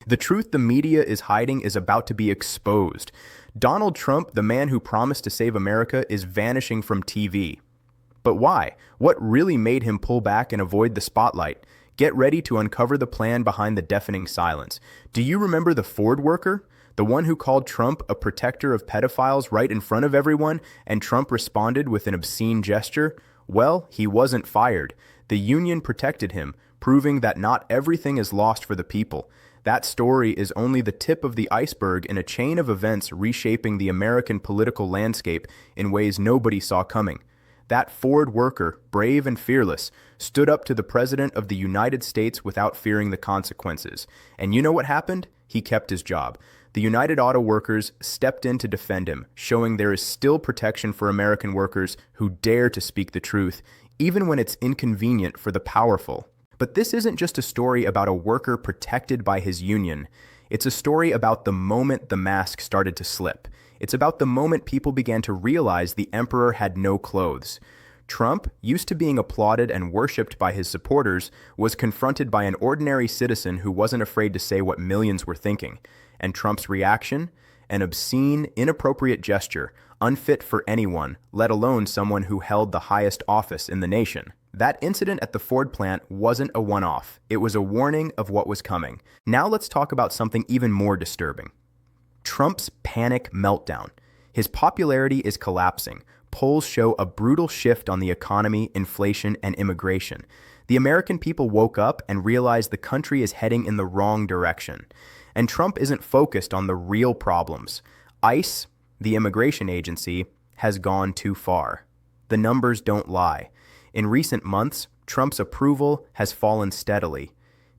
The truth the media is hiding is about to be exposed. Donald Trump, the man who promised to save America, is vanishing from TV. But why? What really made him pull back and avoid the spotlight? Get ready to uncover the plan behind the deafening silence. Do you remember the Ford worker? The one who called Trump a protector of pedophiles right in front of everyone, and Trump responded with an obscene gesture? Well, he wasn't fired. The union protected him, proving that not everything is lost for the people. That story is only the tip of the iceberg in a chain of events reshaping the American political landscape in ways nobody saw coming. That Ford worker, brave and fearless, stood up to the President of the United States without fearing the consequences. And you know what happened? He kept his job. The United Auto Workers stepped in to defend him, showing there is still protection for American workers who dare to speak the truth, even when it's inconvenient for the powerful. But this isn't just a story about a worker protected by his union. It's a story about the moment the mask started to slip. It's about the moment people began to realize the emperor had no clothes. Trump, used to being applauded and worshipped by his supporters, was confronted by an ordinary citizen who wasn't afraid to say what millions were thinking. And Trump's reaction? An obscene, inappropriate gesture, unfit for anyone, let alone someone who held the highest office in the nation. That incident at the Ford plant wasn't a one-off. It was a warning of what was coming. Now let's talk about something even more disturbing. Trump's panic meltdown. His popularity is collapsing. Polls show a brutal shift on the economy, inflation, and immigration. The American people woke up and realized the country is heading in the wrong direction. And Trump isn't focused on the real problems. ICE, the immigration agency, has gone too far. The numbers don't lie. In recent months, Trump's approval has fallen steadily.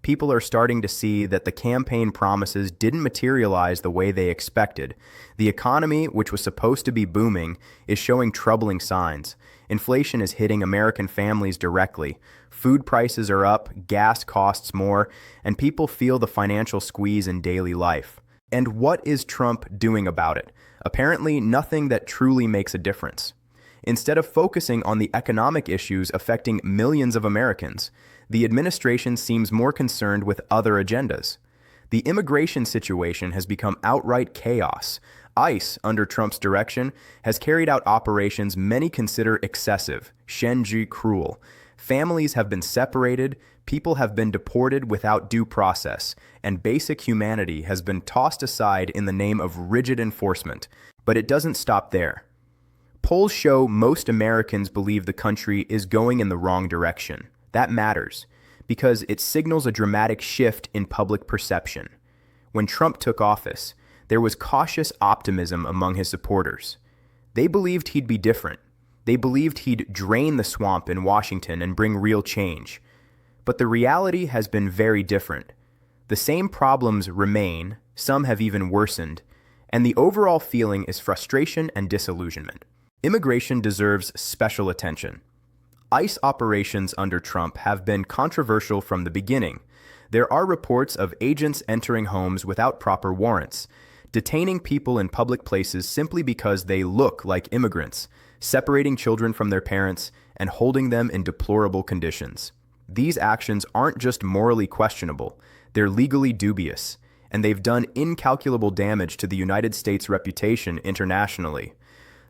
People are starting to see that the campaign promises didn't materialize the way they expected. The economy, which was supposed to be booming, is showing troubling signs. Inflation is hitting American families directly. Food prices are up, gas costs more, and people feel the financial squeeze in daily life. And what is Trump doing about it? Apparently, nothing that truly makes a difference. Instead of focusing on the economic issues affecting millions of Americans, the administration seems more concerned with other agendas. The immigration situation has become outright chaos. ICE, under Trump's direction, has carried out operations many consider excessive, shenji cruel. Families have been separated, people have been deported without due process, and basic humanity has been tossed aside in the name of rigid enforcement. But it doesn't stop there. Polls show most Americans believe the country is going in the wrong direction. That matters, because it signals a dramatic shift in public perception. When Trump took office, there was cautious optimism among his supporters. They believed he'd be different. They believed he'd drain the swamp in Washington and bring real change. But the reality has been very different. The same problems remain, some have even worsened, and the overall feeling is frustration and disillusionment. Immigration deserves special attention. ICE operations under Trump have been controversial from the beginning. There are reports of agents entering homes without proper warrants, detaining people in public places simply because they look like immigrants, separating children from their parents, and holding them in deplorable conditions. These actions aren't just morally questionable, they're legally dubious, and they've done incalculable damage to the United States' reputation internationally.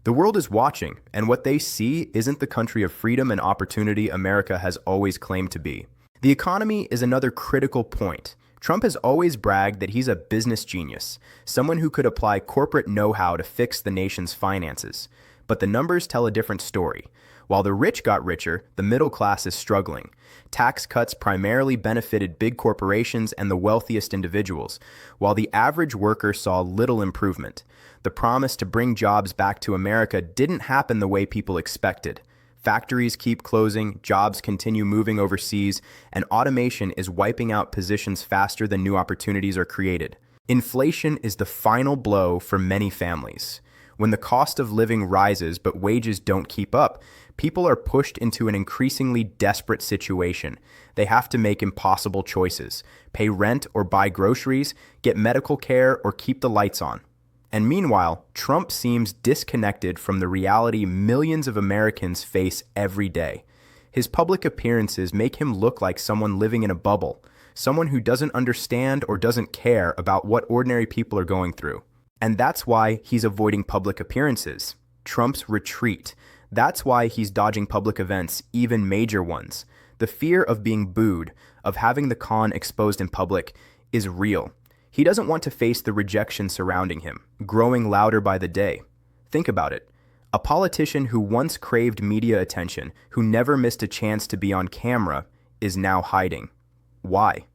The world is watching, and what they see isn't the country of freedom and opportunity America has always claimed to be. The economy is another critical point. Trump has always bragged that he's a business genius, someone who could apply corporate know-how to fix the nation's finances. But the numbers tell a different story. While the rich got richer, the middle class is struggling. Tax cuts primarily benefited big corporations and the wealthiest individuals, while the average worker saw little improvement. The promise to bring jobs back to America didn't happen the way people expected. Factories keep closing, jobs continue moving overseas, and automation is wiping out positions faster than new opportunities are created. Inflation is the final blow for many families. When the cost of living rises but wages don't keep up, people are pushed into an increasingly desperate situation. They have to make impossible choices: pay rent or buy groceries, get medical care, or keep the lights on. And meanwhile, Trump seems disconnected from the reality millions of Americans face every day. His public appearances make him look like someone living in a bubble, someone who doesn't understand or doesn't care about what ordinary people are going through. And that's why he's avoiding public appearances. Trump's retreat. That's why he's dodging public events, even major ones. The fear of being booed, of having the con exposed in public, is real. He doesn't want to face the rejection surrounding him, growing louder by the day. Think about it. A politician who once craved media attention, who never missed a chance to be on camera, is now hiding. Why?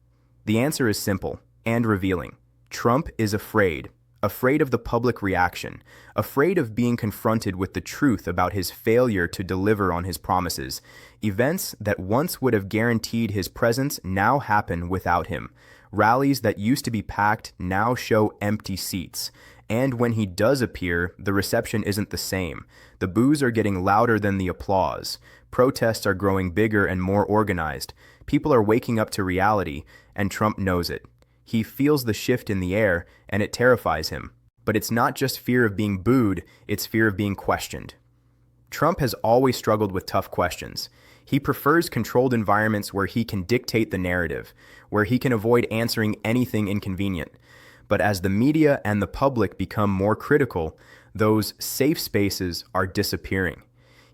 The answer is simple and revealing. Trump is afraid of the public reaction, afraid of being confronted with the truth about his failure to deliver on his promises. Events that once would have guaranteed his presence now happen without him. Rallies that used to be packed now show empty seats. And when he does appear, the reception isn't the same. The boos are getting louder than the applause. Protests are growing bigger and more organized. People are waking up to reality, and Trump knows it. He feels the shift in the air, and it terrifies him. But it's not just fear of being booed, it's fear of being questioned. Trump has always struggled with tough questions. He prefers controlled environments where he can dictate the narrative, where he can avoid answering anything inconvenient. But as the media and the public become more critical, those safe spaces are disappearing.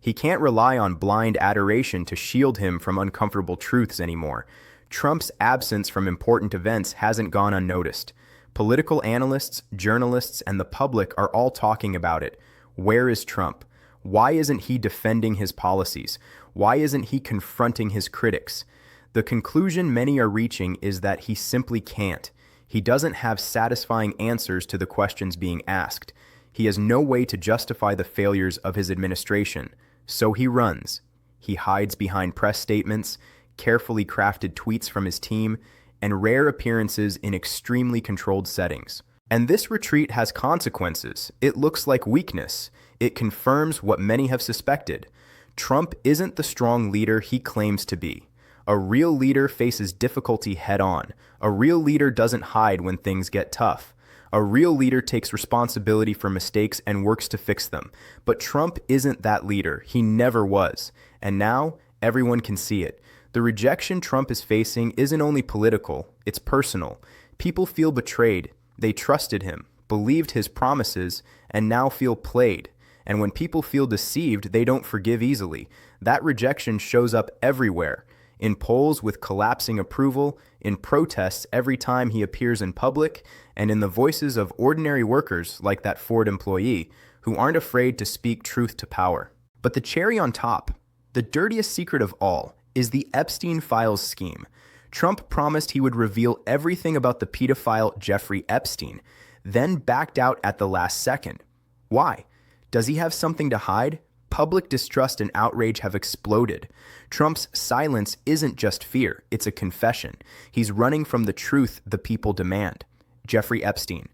He can't rely on blind adoration to shield him from uncomfortable truths anymore. Trump's absence from important events hasn't gone unnoticed. Political analysts, journalists, and the public are all talking about it. Where is Trump? Why isn't he defending his policies? Why isn't he confronting his critics? The conclusion many are reaching is that he simply can't. He doesn't have satisfying answers to the questions being asked. He has no way to justify the failures of his administration. So he runs. He hides behind press statements, carefully crafted tweets from his team, and rare appearances in extremely controlled settings. And this retreat has consequences. It looks like weakness. It confirms what many have suspected. Trump isn't the strong leader he claims to be. A real leader faces difficulty head-on. A real leader doesn't hide when things get tough. A real leader takes responsibility for mistakes and works to fix them. But Trump isn't that leader. He never was. And now, everyone can see it. The rejection Trump is facing isn't only political, it's personal. People feel betrayed. They trusted him, believed his promises, and now feel played. And when people feel deceived, they don't forgive easily. That rejection shows up everywhere. In polls with collapsing approval, in protests every time he appears in public, and in the voices of ordinary workers like that Ford employee who aren't afraid to speak truth to power. But the cherry on top, the dirtiest secret of all, is the Epstein Files scheme. Trump promised he would reveal everything about the pedophile Jeffrey Epstein, then backed out at the last second. Why? Does he have something to hide? Public distrust and outrage have exploded. Trump's silence isn't just fear, it's a confession. He's running from the truth the people demand. Jeffrey Epstein.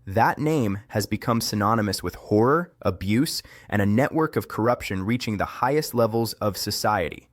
That name has become synonymous with horror, abuse, and a network of corruption reaching the highest levels of society.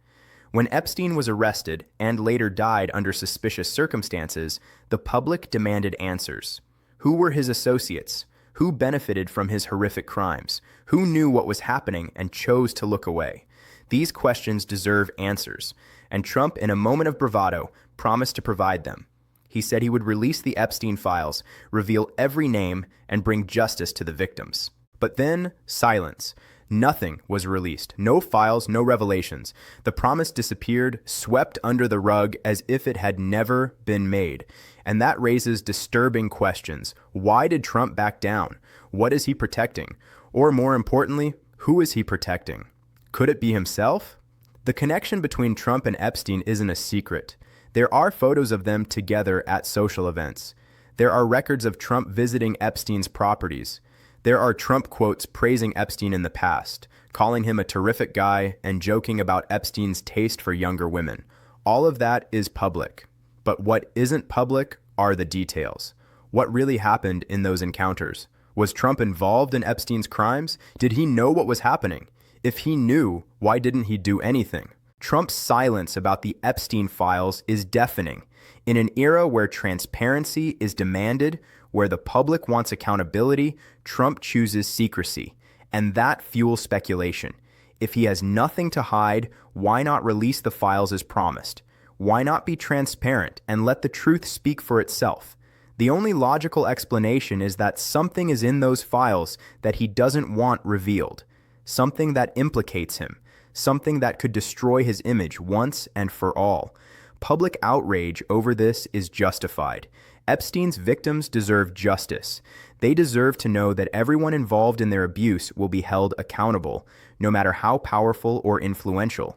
When Epstein was arrested and later died under suspicious circumstances, the public demanded answers. Who were his associates? Who benefited from his horrific crimes? Who knew what was happening and chose to look away? These questions deserve answers, and Trump, in a moment of bravado, promised to provide them. He said he would release the Epstein files, reveal every name, and bring justice to the victims. But then, silence. Nothing was released. No files, no revelations. The promise disappeared, swept under the rug as if it had never been made. And that raises disturbing questions. Why did Trump back down? What is he protecting? Or more importantly, who is he protecting? Could it be himself? The connection between Trump and Epstein isn't a secret. There are photos of them together at social events. There are records of Trump visiting Epstein's properties. There are Trump quotes praising Epstein in the past, calling him a terrific guy and joking about Epstein's taste for younger women. All of that is public. But what isn't public are the details. What really happened in those encounters? Was Trump involved in Epstein's crimes? Did he know what was happening? If he knew, why didn't he do anything? Trump's silence about the Epstein files is deafening. In an era where transparency is demanded, where the public wants accountability, Trump chooses secrecy, and that fuels speculation. If he has nothing to hide, why not release the files as promised? Why not be transparent and let the truth speak for itself? The only logical explanation is that something is in those files that he doesn't want revealed, something that implicates him, something that could destroy his image once and for all. Public outrage over this is justified. Epstein's victims deserve justice. They deserve to know that everyone involved in their abuse will be held accountable, no matter how powerful or influential.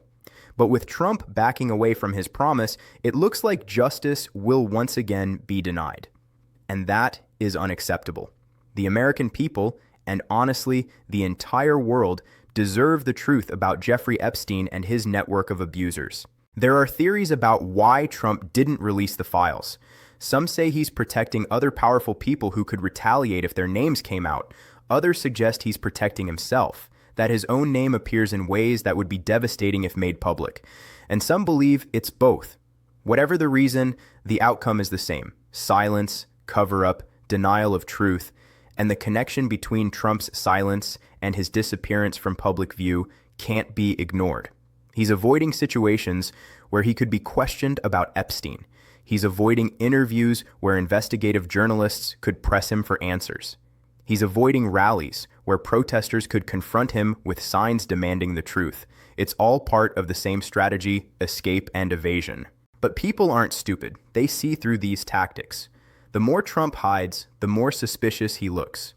But with Trump backing away from his promise, it looks like justice will once again be denied. And that is unacceptable. The American people, and honestly, the entire world, deserve the truth about Jeffrey Epstein and his network of abusers. There are theories about why Trump didn't release the files. Some say he's protecting other powerful people who could retaliate if their names came out. Others suggest he's protecting himself, that his own name appears in ways that would be devastating if made public. And some believe it's both. Whatever the reason, the outcome is the same: silence, cover-up, denial of truth, and the connection between Trump's silence and his disappearance from public view can't be ignored. He's avoiding situations where he could be questioned about Epstein. He's avoiding interviews where investigative journalists could press him for answers. He's avoiding rallies where protesters could confront him with signs demanding the truth. It's all part of the same strategy: escape and evasion. But people aren't stupid. They see through these tactics. The more Trump hides, the more suspicious he looks.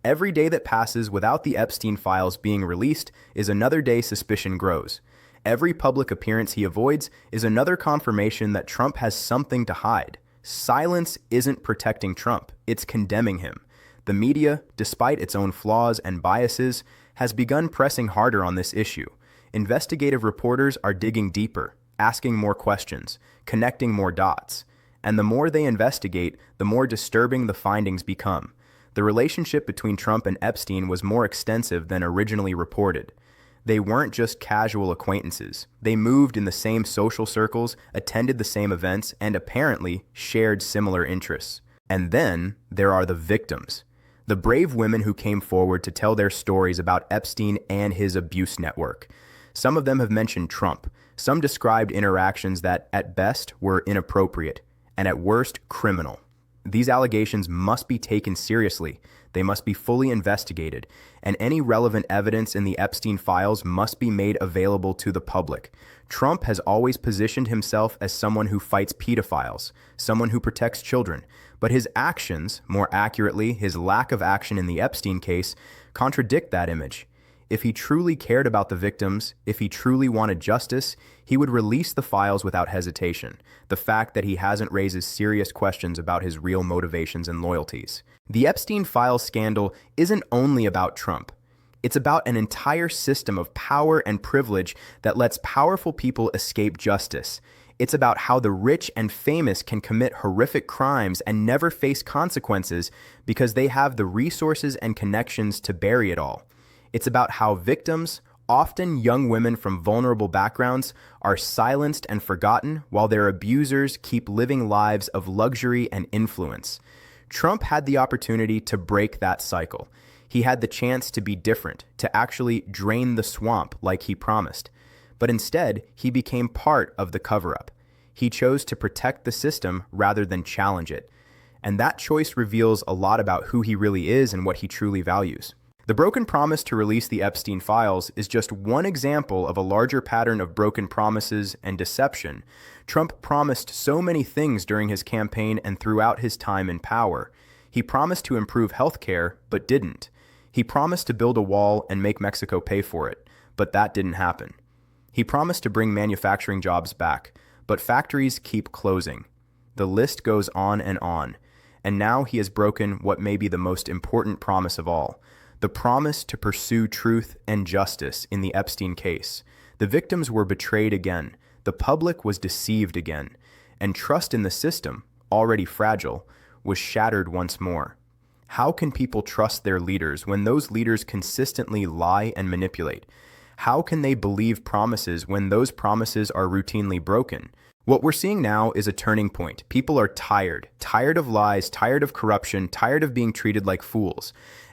Every day that passes without the Epstein files being released is another day suspicion grows. Every public appearance he avoids is another confirmation that Trump has something to hide. Silence isn't protecting Trump, it's condemning him. The media, despite its own flaws and biases, has begun pressing harder on this issue. Investigative reporters are digging deeper, asking more questions, connecting more dots. And the more they investigate, the more disturbing the findings become. The relationship between Trump and Epstein was more extensive than originally reported. They weren't just casual acquaintances. They moved in the same social circles, attended the same events, and apparently shared similar interests. And then there are the victims. The brave women who came forward to tell their stories about Epstein and his abuse network. Some of them have mentioned Trump. Some described interactions that, at best, were inappropriate, and at worst, criminal. These allegations must be taken seriously. They must be fully investigated, and any relevant evidence in the Epstein files must be made available to the public. Trump has always positioned himself as someone who fights pedophiles, someone who protects children, but his actions, more accurately, his lack of action in the Epstein case, contradict that image. If he truly cared about the victims, if he truly wanted justice, he would release the files without hesitation. The fact that he hasn't raises serious questions about his real motivations and loyalties. The Epstein files scandal isn't only about Trump. It's about an entire system of power and privilege that lets powerful people escape justice. It's about how the rich and famous can commit horrific crimes and never face consequences because they have the resources and connections to bury it all. It's about how victims, often young women from vulnerable backgrounds, are silenced and forgotten while their abusers keep living lives of luxury and influence. Trump had the opportunity to break that cycle. He had the chance to be different, to actually drain the swamp like he promised. But instead, he became part of the cover-up. He chose to protect the system rather than challenge it. And that choice reveals a lot about who he really is and what he truly values. The broken promise to release the Epstein files is just one example of a larger pattern of broken promises and deception. Trump promised so many things during his campaign and throughout his time in power. He promised to improve healthcare, but didn't. He promised to build a wall and make Mexico pay for it, but that didn't happen. He promised to bring manufacturing jobs back, but factories keep closing. The list goes on, and now he has broken what may be the most important promise of all. The promise to pursue truth and justice in the Epstein case. The victims were betrayed again. The public was deceived again. And trust in the system, already fragile, was shattered once more. How can people trust their leaders when those leaders consistently lie and manipulate? How can they believe promises when those promises are routinely broken? What we're seeing now is a turning point. People are tired of lies, tired of corruption, tired of being treated like fools.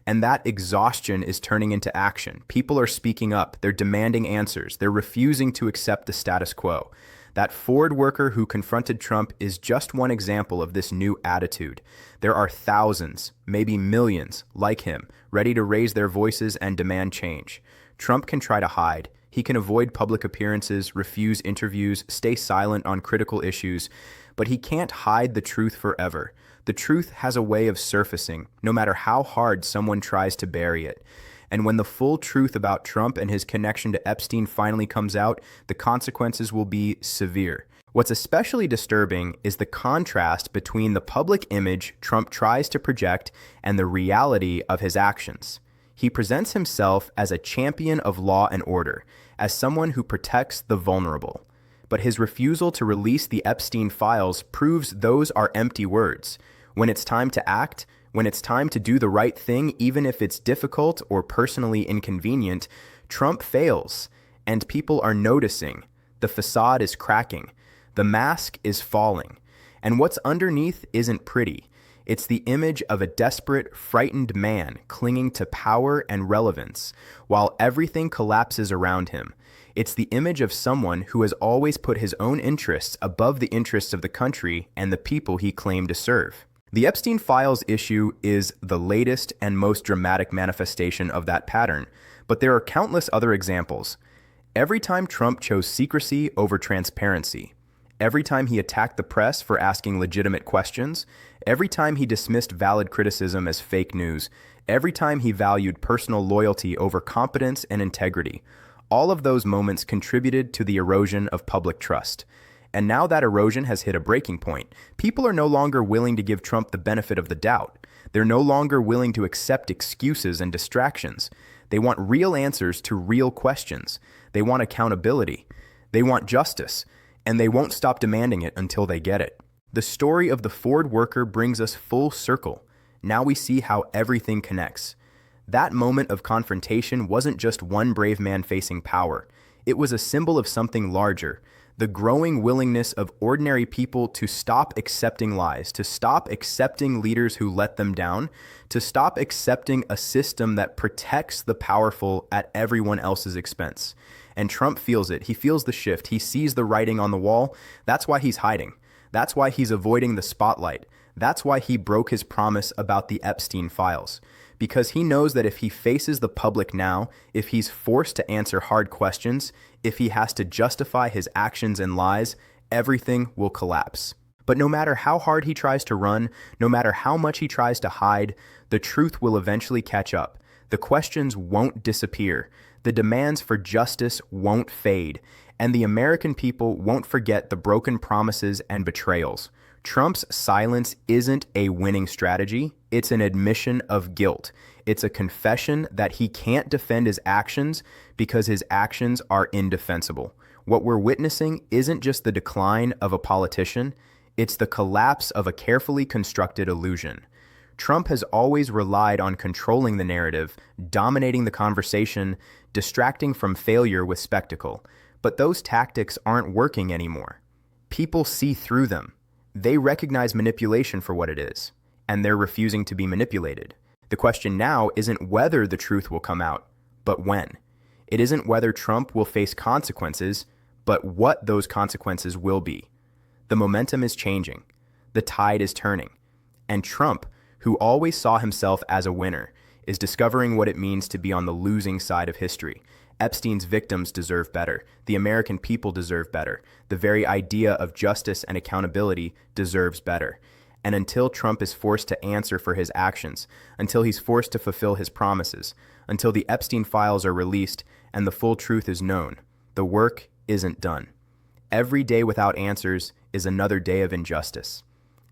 And that exhaustion is turning into action. People are speaking up. They're demanding answers. They're refusing to accept the status quo. That Ford worker who confronted Trump is just one example of this new attitude. There are thousands, maybe millions, like him, ready to raise their voices and demand change. Trump can try to hide. He can avoid public appearances, refuse interviews, stay silent on critical issues, but he can't hide the truth forever. The truth has a way of surfacing, no matter how hard someone tries to bury it. And when the full truth about Trump and his connection to Epstein finally comes out, the consequences will be severe. What's especially disturbing is the contrast between the public image Trump tries to project and the reality of his actions. He presents himself as a champion of law and order, as someone who protects the vulnerable. But his refusal to release the Epstein files proves those are empty words. When it's time to act, when it's time to do the right thing, even if it's difficult or personally inconvenient, Trump fails, and people are noticing. The facade is cracking. The mask is falling. And what's underneath isn't pretty. It's the image of a desperate, frightened man clinging to power and relevance, while everything collapses around him. It's the image of someone who has always put his own interests above the interests of the country and the people he claimed to serve. The Epstein files issue is the latest and most dramatic manifestation of that pattern, but there are countless other examples. Every time Trump chose secrecy over transparency, every time he attacked the press for asking legitimate questions, every time he dismissed valid criticism as fake news, every time he valued personal loyalty over competence and integrity, all of those moments contributed to the erosion of public trust. And now that erosion has hit a breaking point. People are no longer willing to give Trump the benefit of the doubt. They're no longer willing to accept excuses and distractions. They want real answers to real questions. They want accountability. They want justice. And they won't stop demanding it until they get it. The story of the Ford worker brings us full circle. Now we see how everything connects. That moment of confrontation wasn't just one brave man facing power. It was a symbol of something larger. The growing willingness of ordinary people to stop accepting lies, to stop accepting leaders who let them down, to stop accepting a system that protects the powerful at everyone else's expense. And Trump feels it. He feels the shift. He sees the writing on the wall. That's why he's hiding. That's why he's avoiding the spotlight. That's why he broke his promise about the Epstein files. Because he knows that if he faces the public now, if he's forced to answer hard questions, if he has to justify his actions and lies, everything will collapse. But no matter how hard he tries to run, no matter how much he tries to hide, the truth will eventually catch up. The questions won't disappear. The demands for justice won't fade. And the American people won't forget the broken promises and betrayals. Trump's silence isn't a winning strategy. It's an admission of guilt. It's a confession that he can't defend his actions because his actions are indefensible. What we're witnessing isn't just the decline of a politician, it's the collapse of a carefully constructed illusion. Trump has always relied on controlling the narrative, dominating the conversation, distracting from failure with spectacle. But those tactics aren't working anymore. People see through them. They recognize manipulation for what it is, and they're refusing to be manipulated. The question now isn't whether the truth will come out, but when. It isn't whether Trump will face consequences, but what those consequences will be. The momentum is changing. The tide is turning. And Trump, who always saw himself as a winner, is discovering what it means to be on the losing side of history. Epstein's victims deserve better. The American people deserve better. The very idea of justice and accountability deserves better. And until Trump is forced to answer for his actions, until he's forced to fulfill his promises, until the Epstein files are released and the full truth is known, the work isn't done. Every day without answers is another day of injustice.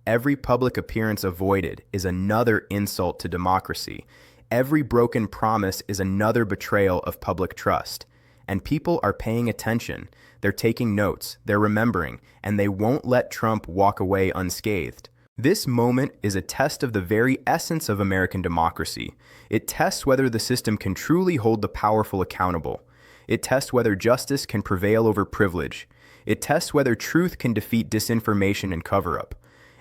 Every public appearance avoided is another insult to democracy. Every broken promise is another betrayal of public trust. And people are paying attention. They're taking notes, they're remembering, and they won't let Trump walk away unscathed. This moment is a test of the very essence of American democracy. It tests whether the system can truly hold the powerful accountable. It tests whether justice can prevail over privilege. It tests whether truth can defeat disinformation and cover-up.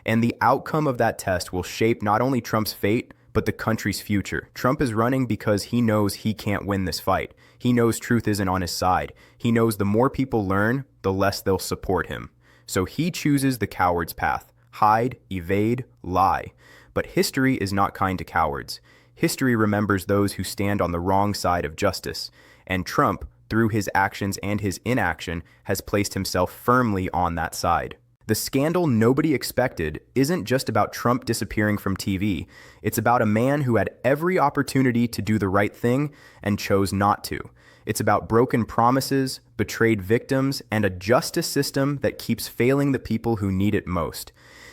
And the outcome of that test will shape not only Trump's fate, but the country's future. Trump is running because he knows he can't win this fight. He knows truth isn't on his side. He knows the more people learn, the less they'll support him. So he chooses the coward's path. Hide, evade, lie. But history is not kind to cowards. History remembers those who stand on the wrong side of justice. And Trump, through his actions and his inaction, has placed himself firmly on that side. The scandal nobody expected isn't just about Trump disappearing from TV. It's about a man who had every opportunity to do the right thing and chose not to. It's about broken promises, betrayed victims, and a justice system that keeps failing the people who need it most.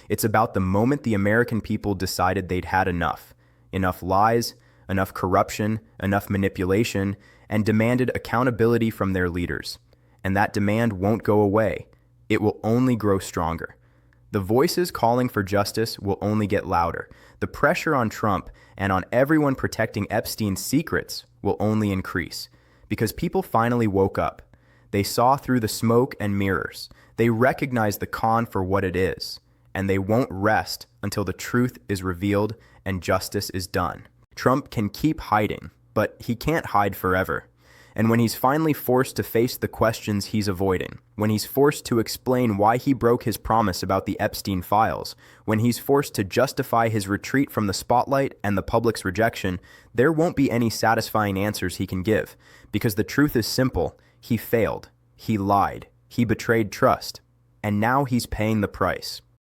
It's about the moment the American people decided they'd had enough. Enough lies, enough corruption, enough manipulation, and demanded accountability from their leaders. And that demand won't go away. It will only grow stronger. The voices calling for justice will only get louder. The pressure on Trump and on everyone protecting Epstein's secrets will only increase. Because people finally woke up. They saw through the smoke and mirrors. They recognized the con for what it is. And they won't rest until the truth is revealed and justice is done. Trump can keep hiding, but he can't hide forever. And when he's finally forced to face the questions he's avoiding, when he's forced to explain why he broke his promise about the Epstein files, when he's forced to justify his retreat from the spotlight and the public's rejection, there won't be any satisfying answers he can give. Because the truth is simple. He failed. He lied. He betrayed trust. And now he's paying the price.